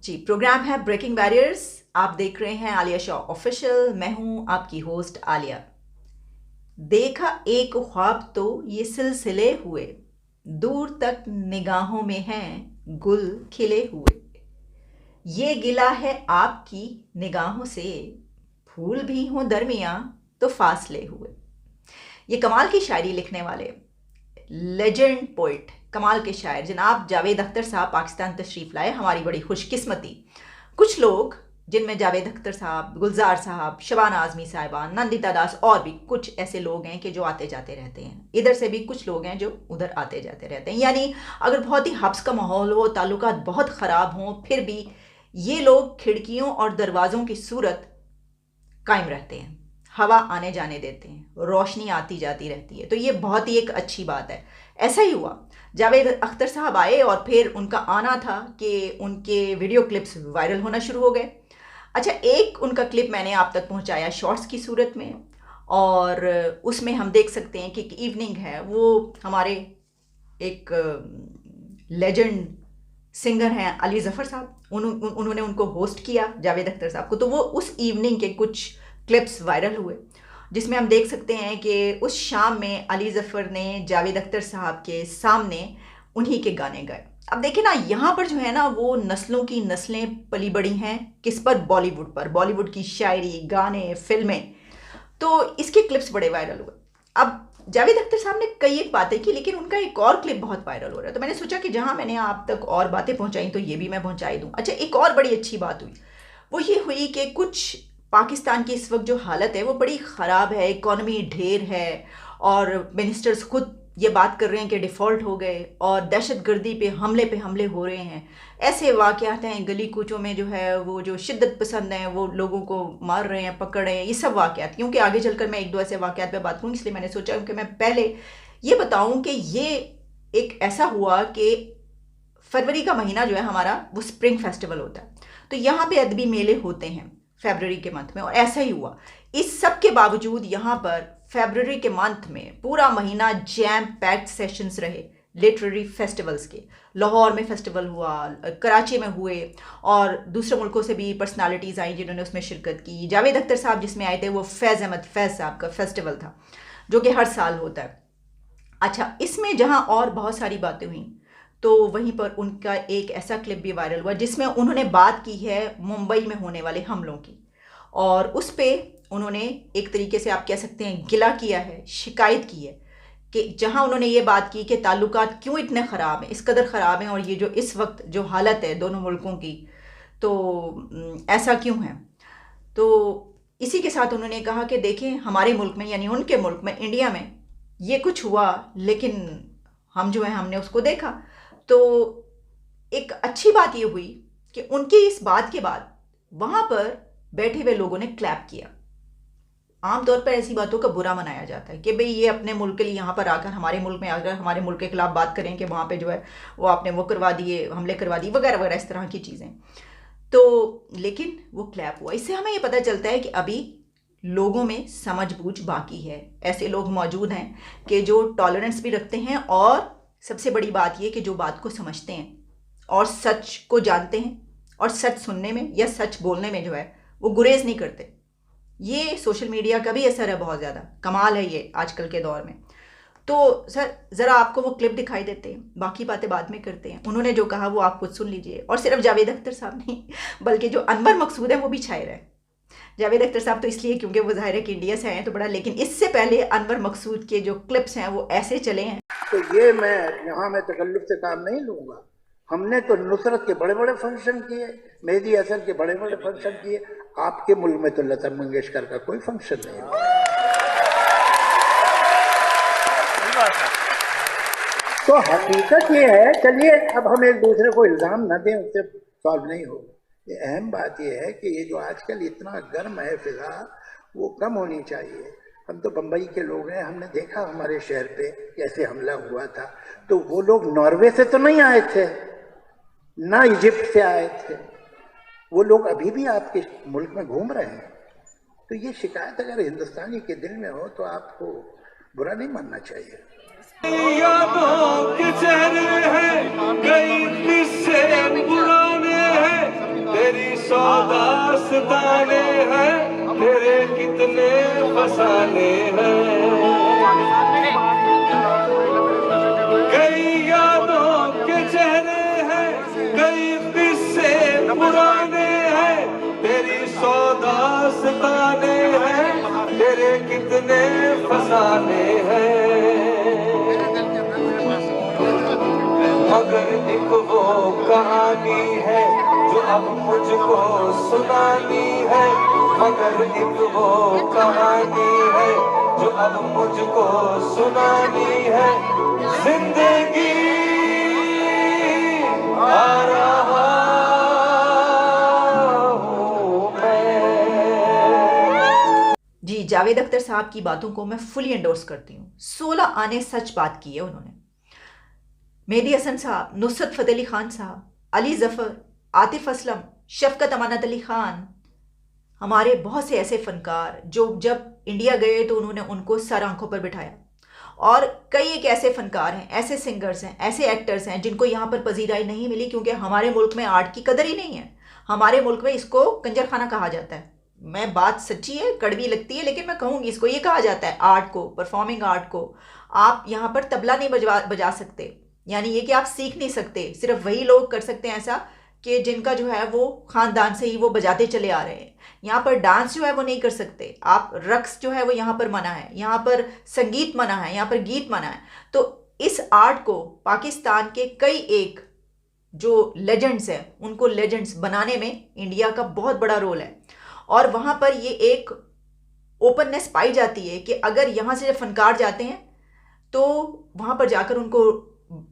जी, programme है breaking barriers. आप देख रहे हैं आलिया शॉ ऑफिशियल। मैं हूं आपकी होस्ट आलिया। देखा एक ख्वाब तो ये सिलसिले हुए, दूर तक निगाहों में हैं गुल खिले हुए। ये गिला है आपकी निगाहों से, फूल भी हों दरमियां तो फासले हुए। ये कमाल की शायरी लिखने वाले लेजेंड पोइट, कमाल के शायर जनाब जावेद अख्तर साहब पाकिस्तान तशरीफ़ लाए। हमारी बड़ी खुशकिस्मती, कुछ लोग जिनमें जावेद अख्तर साहब, गुलजार साहब, शबाना आज़मी साहिबान, नंदिता दास और भी कुछ ऐसे लोग हैं कि जो आते जाते रहते हैं। इधर से भी कुछ लोग हैं जो उधर आते जाते रहते हैं। यानी अगर बहुत ही हब्स का माहौल हो, ताल्लुकात बहुत ख़राब हों, फिर भी ये लोग खिड़कियों और दरवाज़ों की सूरत कायम रहते हैं, हवा आने जाने देते हैं, रोशनी आती जाती रहती है। तो ये बहुत ही एक अच्छी बात है। ऐसा ही हुआ, जावेद अख्तर साहब आए और फिर उनका आना था कि उनके वीडियो क्लिप्स वायरल होना शुरू हो गए। अच्छा, एक उनका क्लिप मैंने आप तक पहुंचाया शॉर्ट्स की सूरत में, और उसमें हम देख सकते हैं कि इवनिंग है, वो हमारे एक लेजेंड सिंगर हैं अली ज़फ़र साहब, उन्होंने उनको होस्ट किया जावेद अख्तर साहब को। तो वो उस इवनिंग के कुछ क्लिप्स वायरल हुए, जिसमें हम देख सकते हैं कि उस शाम में अली ज़फ़र ने जावेद अख्तर साहब के सामने उन्हीं के गाने गाए। अब देखिए ना, यहाँ पर जो है ना, वो नस्लों की नस्लें पली बड़ी हैं किस पर? बॉलीवुड पर। बॉलीवुड की शायरी, गाने, फिल्में। तो इसके क्लिप्स बड़े वायरल हुए। अब जावेद अख्तर साहब ने कई एक बातें की, लेकिन उनका एक और क्लिप बहुत वायरल हो रहा है। तो मैंने सोचा कि जहां मैंने आप तक और बातें पहुंचाई तो ये भी मैं पहुंचाई दूं। अच्छा, एक और बड़ी अच्छी बात हुई, वो ये हुई कि कुछ पाकिस्तान की इस वक्त जो हालत है वो बड़ी ख़राब है, इकॉनमी ढेर है, और मिनिस्टर्स खुद ये बात कर रहे हैं कि डिफ़ॉल्ट हो गए, और दहशतगर्दी पे हमले हो रहे हैं। ऐसे वाक़यात हैं, गली कूचों में जो है वो जो शिद्दत पसंद हैं वो लोगों को मार रहे हैं, पकड़ रहे हैं, ये सब वाक़यात। क्योंकि आगे चलकर मैं एक दो ऐसे वाक़यात पे बात करूँ, इसलिए मैंने सोचा कि मैं पहले ये बताऊँ कि ये एक ऐसा हुआ कि फरवरी का महीना जो है हमारा, वो स्प्रिंग फेस्टिवल होता है। तो यहाँ पे अदबी मेले होते हैं फरवरी के मंथ में, और ऐसा ही हुआ। इस सब के बावजूद यहाँ पर फरवरी के मंथ में पूरा महीना जैम पैक्ड सेशंस रहे लिटरेरी फेस्टिवल्स के। लाहौर में फेस्टिवल हुआ, कराची में हुए, और दूसरे मुल्कों से भी पर्सनालिटीज़ आई जिन्होंने उसमें शिरकत की। जावेद अख्तर साहब जिसमें आए थे, वो फैज़ अहमद फैज़ साहब का फेस्टिवल था, जो कि हर साल होता है। अच्छा, इसमें जहाँ और बहुत सारी बातें हुई, तो वहीं पर उनका एक ऐसा क्लिप भी वायरल हुआ जिसमें उन्होंने बात की है मुंबई में होने वाले हमलों की, और उस पे उन्होंने एक तरीके से आप कह सकते हैं गिला किया है, शिकायत की है, कि जहां उन्होंने ये बात की कि ताल्लुकात क्यों इतने ख़राब हैं, इस कदर ख़राब हैं, और ये जो इस वक्त जो हालत है दोनों मुल्कों की, तो ऐसा क्यों है। तो इसी के साथ उन्होंने कहा कि देखें, हमारे मुल्क में, यानी उनके मुल्क में, इंडिया में ये कुछ हुआ, लेकिन हम जो है हमने उसको देखा। तो एक अच्छी बात ये हुई कि उनकी इस बात के बाद वहां पर बैठे हुए लोगों ने क्लैप किया। आमतौर पर ऐसी बातों का बुरा मनाया जाता है कि भाई ये अपने मुल्क के लिए यहाँ पर आकर, हमारे मुल्क में आकर हमारे मुल्क के खिलाफ बात करें कि वहाँ पे जो है वो आपने वो करवा दिए, हमले करवा दिए, वगैरह वगैरह, इस तरह की चीज़ें। तो लेकिन वो क्लैप हुआ। इससे हमें ये पता चलता है कि अभी लोगों में समझ बूझ बाकी है। ऐसे लोग मौजूद हैं कि जो टॉलरेंस भी रखते हैं, और सबसे बड़ी बात ये कि जो बात को समझते हैं और सच को जानते हैं, और सच सुनने में या सच बोलने में जो है वो गुरेज नहीं करते। ये सोशल मीडिया का भी असर है, बहुत ज़्यादा कमाल है ये आजकल के दौर में। तो सर ज़रा आपको वो क्लिप दिखाई देते हैं, बाकी बातें बाद में करते हैं। उन्होंने जो कहा वो आप खुद सुन लीजिए, और सिर्फ जावेद अख्तर साहब नहीं, बल्कि जो अनवर मकसूद है वो भी छाए रहे। जावेद अख्तर साहब तो इसलिए क्योंकि वो ज़ाहिर है कि इंडिया से आए हैं तो बड़ा, लेकिन इससे पहले अनवर मकसूद के जो क्लिप्स हैं वो ऐसे चले हैं। तो ये मैं तकल्लुफ से काम नहीं लूँगा। हमने तो नुसरत के बड़े बड़े फंक्शन किए, मेहदी हसन के बड़े बड़े फंक्शन किए। आपके मुल्क में तो लता मंगेशकर का कोई फंक्शन नहीं हुआ। तो हकीकत ये है, चलिए अब हम एक दूसरे को इल्ज़ाम न दें, उससे सॉल्व नहीं होगा। ये अहम बात ये है कि ये जो आजकल इतना गर्म है फिजा, वो कम होनी चाहिए। हम तो बम्बई के लोग हैं, हमने देखा हमारे शहर पे कैसे हमला हुआ था। तो वो लोग नॉर्वे से तो नहीं आए थे, ना इजिप्ट से आए थे, वो लोग अभी भी आपके मुल्क में घूम रहे हैं। तो ये शिकायत अगर हिंदुस्तानी के दिल में हो तो आपको बुरा नहीं मानना चाहिए। यादों के चेहरे हैं, कई किस्से पुराने हैं, 100 दास्ताने हैं, तेरे कितने फसाने हैं। कई यादों के चेहरे हैं, कई किस्से पुराने हैं, तेरी 100 दास्ताने हैं, तेरे कितने फसाने हैं। मगर एक वो कहानी है जो अब मुझको सुनानी है, मगर एक वो कहानी है जो अब मुझको सुनानी है। जिंदगी आ रहा हूँ मैं। जी, जावेद अख्तर साहब की बातों को मैं फुली एंडोर्स करती हूँ। 16 आने सच बात की है उन्होंने। मेहदी हसन साहब, नुसरत फ़तेह अली खान साहब, अली ज़फ़र, आतिफ असलम, शफ़क़त अमानत अली खान, हमारे बहुत से ऐसे फ़नकार जो जब इंडिया गए तो उन्होंने उनको सर आंखों पर बिठाया। और कई एक ऐसे फ़नकार हैं, ऐसे सिंगर्स हैं, ऐसे एक्टर्स हैं जिनको यहाँ पर पजीराई नहीं मिली क्योंकि हमारे मुल्क में आर्ट की कदर ही नहीं है। हमारे मुल्क में इसको कंजर खाना कहा जाता है। मैं बात सच्ची है, कड़वी लगती है, लेकिन मैं कहूँगी इसको, ये कहा जाता है आर्ट को, परफॉर्मिंग आर्ट को। आप यहाँ पर तबला नहीं बजा सकते, यानी ये कि आप सीख नहीं सकते। सिर्फ वही लोग कर सकते हैं ऐसा कि जिनका जो है वो ख़ानदान से ही वो बजाते चले आ रहे हैं। यहाँ पर डांस जो है वो नहीं कर सकते आप, रक्स जो है वो यहाँ पर मना है, यहाँ पर संगीत मना है, यहाँ पर गीत मना है। तो इस आर्ट को पाकिस्तान के कई एक जो लेजेंड्स हैं उनको लेजेंड्स बनाने में इंडिया का बहुत बड़ा रोल है। और वहाँ पर ये एक ओपननेस पाई जाती है कि अगर यहाँ से जब फनकार जाते हैं तो वहाँ पर जाकर उनको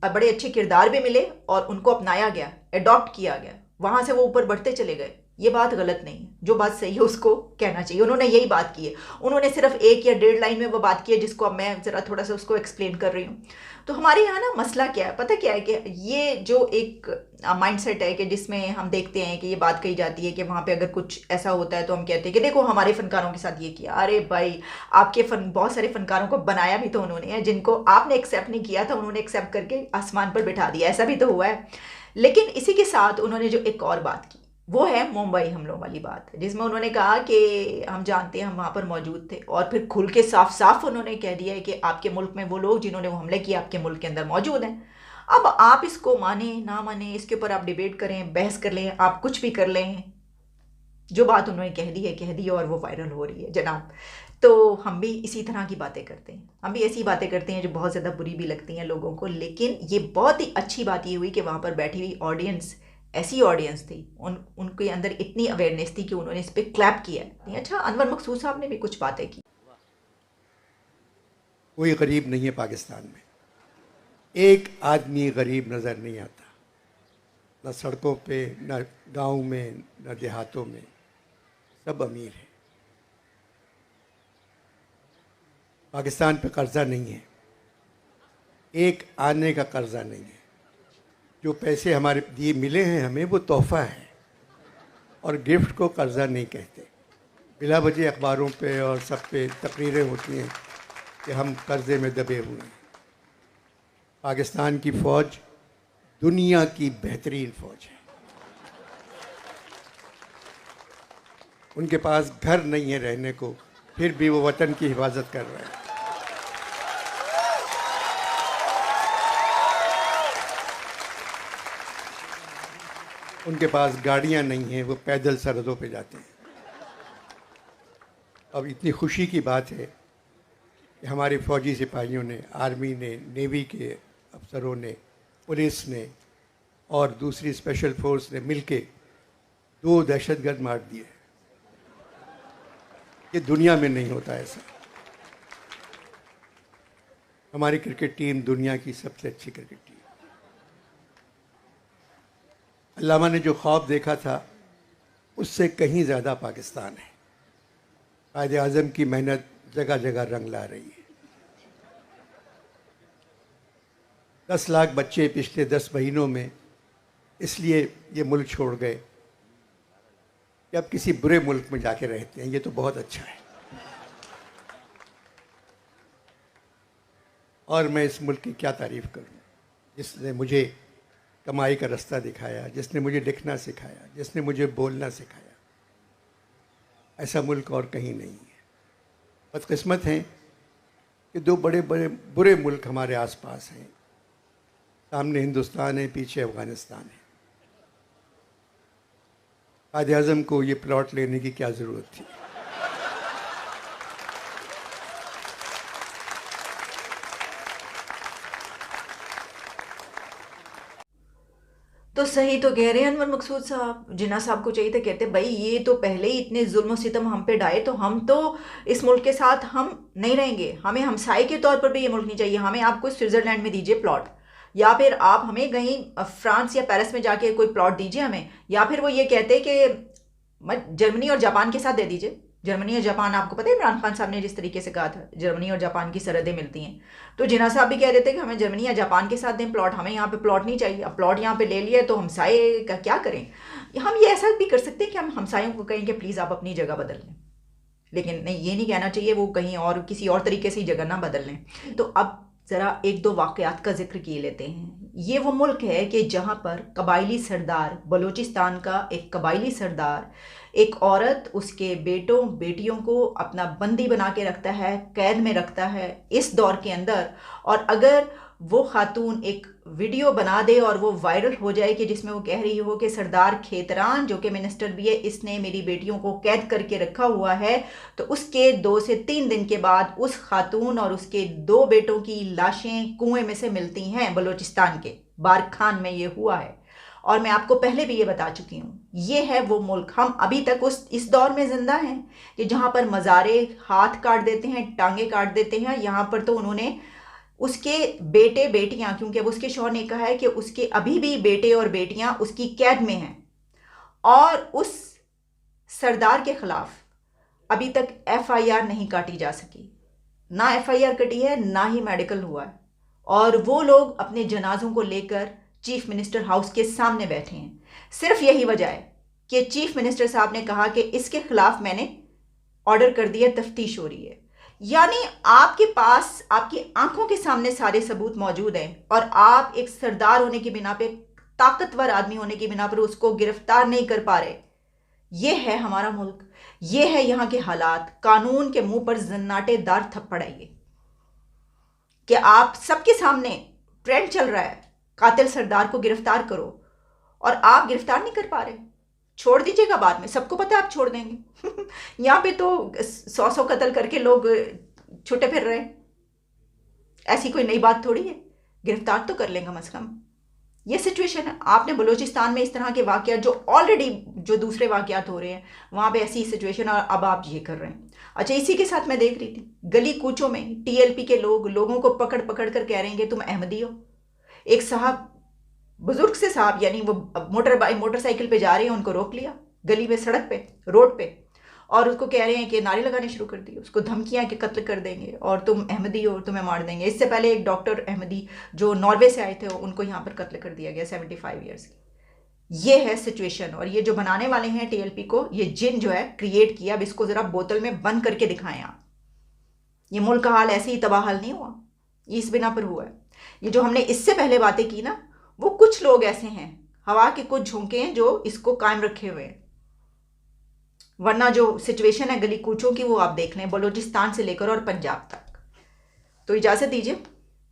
बड़े अच्छे किरदार भी मिले और उनको अपनाया गया, एडॉप्ट किया गया, वहाँ से वो ऊपर बढ़ते चले गए। ये बात गलत नहीं है, जो बात सही है उसको कहना चाहिए। उन्होंने यही बात की है, उन्होंने सिर्फ 1 या 1.5 लाइन में वो बात की है जिसको अब मैं ज़रा थोड़ा सा उसको एक्सप्लेन कर रही हूँ। तो हमारे यहाँ ना मसला क्या है, पता क्या है कि ये जो एक माइंडसेट है कि जिसमें हम देखते हैं कि ये बात कही जाती है कि वहाँ पे अगर कुछ ऐसा होता है तो हम कहते हैं कि देखो हमारे फ़नकारों के साथ ये किया। अरे भाई, आपके बहुत सारे फ़नकारों को बनाया भी तो उन्होंने है, जिनको आपने एक्सेप्ट नहीं किया था उन्होंने एक्सेप्ट करके आसमान पर बिठा दिया, ऐसा भी तो हुआ है। लेकिन इसी के साथ उन्होंने जो एक और बात की वो है मुंबई हमलों वाली बात, जिसमें उन्होंने कहा कि हम जानते हैं हम वहाँ पर मौजूद थे, और फिर खुल के साफ साफ उन्होंने कह दिया है कि आपके मुल्क में वो लोग जिन्होंने वो हमले किए आपके मुल्क के अंदर मौजूद हैं। अब आप इसको माने ना माने, इसके ऊपर आप डिबेट करें, बहस कर लें, आप कुछ भी कर लें, जो बात उन्होंने कह दी है और वो वायरल हो रही है जनाब। तो हम भी इसी तरह की बातें करते हैं, हम भी ऐसी बातें करते हैं जो बहुत ज़्यादा बुरी भी लगती हैं लोगों को। लेकिन ये बहुत ही अच्छी बात ये हुई कि वहाँ पर बैठी हुई ऑडियंस ऐसी ऑडियंस थी, उनके अंदर इतनी अवेयरनेस थी कि उन्होंने इस पर क्लैप किया है। अच्छा, अनवर मकसूद साहब ने भी कुछ बातें की। कोई गरीब नहीं है पाकिस्तान में, एक आदमी गरीब नज़र नहीं आता, न सड़कों पे, न गांव में, न देहातों में, सब अमीर है। पाकिस्तान पे कर्जा नहीं है, एक आने का कर्जा नहीं है। जो पैसे हमारे दिए मिले हैं हमें वो तोहफा है, और गिफ्ट को कर्जा नहीं कहते। बिला वजह अखबारों पे और सब पे तकरीरें होती हैं कि हम कर्जे में दबे हुए हैं। पाकिस्तान की फ़ौज दुनिया की बेहतरीन फ़ौज है। उनके पास घर नहीं है रहने को, फिर भी वो वतन की हिफाजत कर रहे हैं। उनके पास गाड़ियां नहीं हैं, वो पैदल सरहदों पे जाते हैं। अब इतनी खुशी की बात है कि हमारे फौजी सिपाहियों ने, आर्मी ने, नेवी के अफसरों ने, पुलिस ने और दूसरी स्पेशल फोर्स ने मिलके 2 दहशतगर्द मार दिए। ये दुनिया में नहीं होता ऐसा। हमारी क्रिकेट टीम दुनिया की सबसे अच्छी क्रिकेट टीम। अल्लामा ने जो ख्वाब देखा था उससे कहीं ज़्यादा पाकिस्तान है। कायदे आज़म की मेहनत जगह जगह रंग ला रही है। 10 लाख बच्चे पिछले 10 महीनों में इसलिए ये मुल्क छोड़ गए कि अब किसी बुरे मुल्क में जाके रहते हैं। ये तो बहुत अच्छा है। और मैं इस मुल्क की क्या तारीफ़ करूं जिसने मुझे कमाई का रास्ता दिखाया, जिसने मुझे लिखना सिखाया, जिसने मुझे बोलना सिखाया। ऐसा मुल्क और कहीं नहीं है। बदकिस्मत हैं कि दो बड़े बड़े बुरे मुल्क हमारे आसपास हैं। सामने हिंदुस्तान है, पीछे अफ़गानिस्तान है। कायद आज़म को ये प्लॉट लेने की क्या ज़रूरत थी? तो सही तो कह रहे हैं अनवर मकसूद साहब। जिन्ना साहब को चाहिए था, कहते भाई ये तो पहले ही इतने जुल्म सितम हम पे ढाए, तो हम तो इस मुल्क के साथ हम नहीं रहेंगे। हमें हमसाए के तौर पर भी ये मुल्क नहीं चाहिए। हमें आप कोई स्विट्ज़रलैंड में दीजिए प्लॉट, या फिर आप हमें कहीं फ्रांस या पेरिस में जाके कोई प्लॉट दीजिए हमें, या फिर वो ये कहते कि जर्मनी और जापान के साथ दे दीजिए। जर्मनी और जापान, आपको पता है इमरान खान साहब ने जिस तरीके से कहा था जर्मनी और जापान की सरहदें मिलती हैं, तो जिन्ना साहब भी कह रहे थे कि हमें जर्मनी या जापान के साथ दें प्लॉट, हमें यहाँ पे प्लॉट नहीं चाहिए। अब प्लॉट यहाँ पे ले लिया तो हमसाए का क्या करें? हम ये ऐसा भी कर सकते हैं कि हम हमसायों को कहें कि प्लीज़ आप अपनी जगह बदल लें, लेकिन नहीं, ये नहीं कहना चाहिए वो कहीं और किसी और तरीके से ही जगह ना बदल लें। तो अब ज़रा एक दो वाक़यात का जिक्र किए लेते हैं। ये वो मुल्क है कि जहाँ पर कबायली सरदार, बलूचिस्तान का एक कबायली सरदार एक औरत, उसके बेटों बेटियों को अपना बंदी बना के रखता है, कैद में रखता है इस दौर के अंदर। और अगर वो खातून एक वीडियो बना दे और वो वायरल हो जाए कि जिसमें वो कह रही हो कि सरदार खेतरान जो कि मिनिस्टर भी है, इसने मेरी बेटियों को कैद करके रखा हुआ है, तो उसके 2 से 3 दिन के बाद उस खातून और उसके 2 बेटों की लाशें कुएं में से मिलती हैं। बलूचिस्तान के बारखान में ये हुआ है, और मैं आपको पहले भी ये बता चुकी हूँ। ये है वो मुल्क, हम अभी तक इस दौर में जिंदा हैं कि जहाँ पर मज़ारे हाथ काट देते हैं, टांगे काट देते हैं। यहाँ पर तो उन्होंने उसके बेटे बेटियां, क्योंकि अब उसके शौहर ने कहा है कि उसके अभी भी बेटे और बेटियां उसकी कैद में हैं, और उस सरदार के खिलाफ अभी तक FIR नहीं काटी जा सकी। ना FIR कटी है, ना ही मेडिकल हुआ है, और वो लोग अपने जनाजों को लेकर चीफ मिनिस्टर हाउस के सामने बैठे हैं। सिर्फ यही वजह है कि चीफ मिनिस्टर साहब ने कहा कि इसके खिलाफ मैंने ऑर्डर कर दिया, तफ्तीश हो रही है। यानी आपके पास आपकी आंखों के सामने सारे सबूत मौजूद हैं, और आप एक सरदार होने की बिना पे, ताकतवर आदमी होने की बिना पर उसको गिरफ्तार नहीं कर पा रहे। ये है हमारा मुल्क, ये है यहाँ के हालात। कानून के मुंह पर जन्नाटेदार थप्पड़ आइए कि आप सबके सामने ट्रेंड चल रहा है, कातिल सरदार को गिरफ्तार करो, और आप गिरफ्तार नहीं कर पा रहे। छोड़ दीजिएगा, बाद में सबको पता है आप छोड़ देंगे। यहाँ पे तो 100 कत्ल करके लोग छुट्टे फिर रहे हैं, ऐसी कोई नई बात थोड़ी है। गिरफ्तार तो कर लेंगे कम से कम। ये सिचुएशन है। आपने बलूचिस्तान में इस तरह के वाकयात जो ऑलरेडी जो दूसरे वाकयात हो रहे हैं वहाँ पे ऐसी सिचुएशन, और अब आप ये कर रहे हैं। अच्छा, इसी के साथ मैं देख रही थी गली कूचों में TLP के लोगों को पकड़ पकड़ कर कह रहे हैं कि तुम अहमदी हो। एक साहब, बुजुर्ग से साहब, यानी वो मोटरसाइकिल पे जा रहे हैं, उनको रोक लिया गली में, सड़क पे, रोड पे, और उसको कह रहे हैं कि नारे लगाने शुरू कर दिए, उसको धमकियां कि कत्ल कर देंगे और तुम अहमदी हो, तुम्हें मार देंगे। इससे पहले एक डॉक्टर अहमदी जो नॉर्वे से आए थे, उनको यहाँ पर कत्ल कर दिया गया 75 ईयर्स की। ये है सिचुएशन। और ये जो बनाने वाले हैं TLP को, ये जिन जो है क्रिएट किया, अब इसको ज़रा बोतल में बंद करके दिखाएं आप। ये मुल्क का हाल ऐसे ही तबाहाल नहीं हुआ, इस बिना पर हुआ है। ये जो हमने इससे पहले बातें की ना, वो कुछ लोग ऐसे हैं, हवा के कुछ झोंके हैं जो इसको कायम रखे हुए हैं, वरना जो सिचुएशन है गली कूचों की वो आप देख लें, बलूचिस्तान से लेकर और पंजाब तक। तो इजाज़त दीजिए,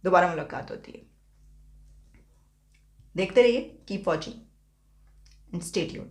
दोबारा मुलाकात होती है। देखते रहिए, keep watching and stay tuned.